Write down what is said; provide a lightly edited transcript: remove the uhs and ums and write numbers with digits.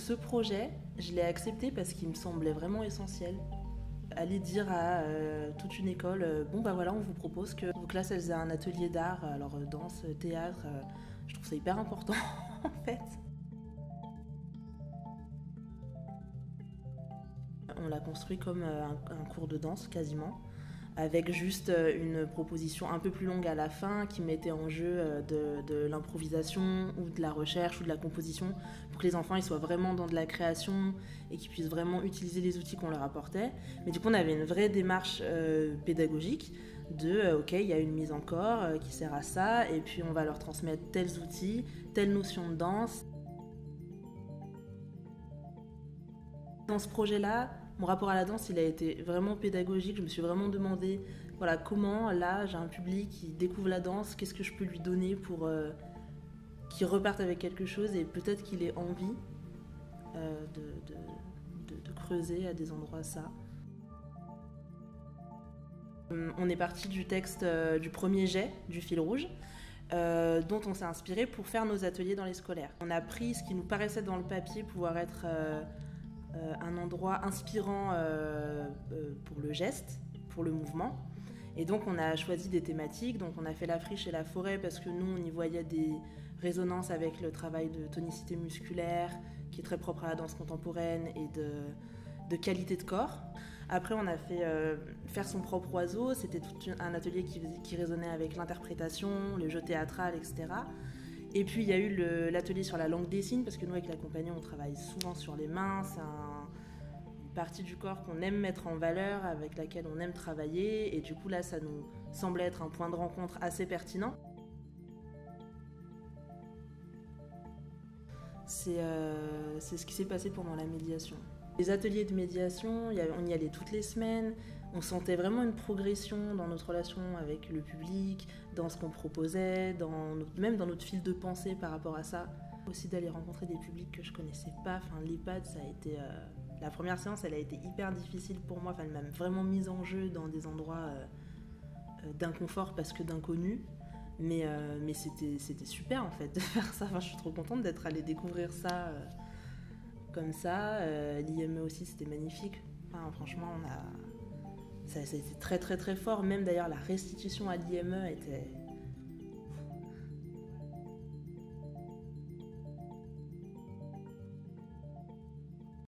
ce projet, je l'ai accepté parce qu'il me semblait vraiment essentiel. Aller dire à toute une école, bon bah voilà, on vous propose que vos classes elles aient un atelier d'art, alors danse, théâtre, je trouve ça hyper important en fait. On l'a construit comme un cours de danse quasiment, avec juste une proposition un peu plus longue à la fin qui mettait en jeu de l'improvisation ou de la recherche ou de la composition pour que les enfants ils soient vraiment dans de la création et qu'ils puissent vraiment utiliser les outils qu'on leur apportait. Mais du coup on avait une vraie démarche pédagogique de ok, il y a une mise en corps qui sert à ça et puis on va leur transmettre tels outils, telle notion de danse. Dans ce projet-là, mon rapport à la danse, il a été vraiment pédagogique. Je me suis vraiment demandé, voilà, comment, là, j'ai un public qui découvre la danse, qu'est-ce que je peux lui donner pour qu'il reparte avec quelque chose et peut-être qu'il ait envie de creuser à des endroits ça. On est parti du texte du premier jet du fil rouge. Dont on s'est inspiré pour faire nos ateliers dans les scolaires. On a pris ce qui nous paraissait dans le papier pouvoir être un endroit inspirant pour le geste, pour le mouvement. Et donc on a choisi des thématiques, donc on a fait la friche et la forêt parce que nous on y voyait des résonances avec le travail de tonicité musculaire qui est très propre à la danse contemporaine et de qualité de corps. Après on a fait faire son propre oiseau, c'était tout un atelier qui résonnait avec l'interprétation, le jeu théâtral, etc. Et puis il y a eu l'atelier sur la langue des signes, parce que nous avec la compagnie on travaille souvent sur les mains, c'est une partie du corps qu'on aime mettre en valeur, avec laquelle on aime travailler, et du coup là ça nous semblait être un point de rencontre assez pertinent. C'est ce qui s'est passé pendant la médiation. Les ateliers de médiation, on y allait toutes les semaines, on sentait vraiment une progression dans notre relation avec le public, dans ce qu'on proposait, même dans notre fil de pensée par rapport à ça. Aussi d'aller rencontrer des publics que je connaissais pas, l'EHPAD, ça a été... la première séance, elle a été hyper difficile pour moi, elle m'a vraiment mise en jeu dans des endroits d'inconfort parce que d'inconnu. Mais c'était super en fait de faire ça, je suis trop contente d'être allée découvrir ça comme ça. L'IME aussi c'était magnifique, franchement ça a été très très très fort, même d'ailleurs la restitution à l'IME était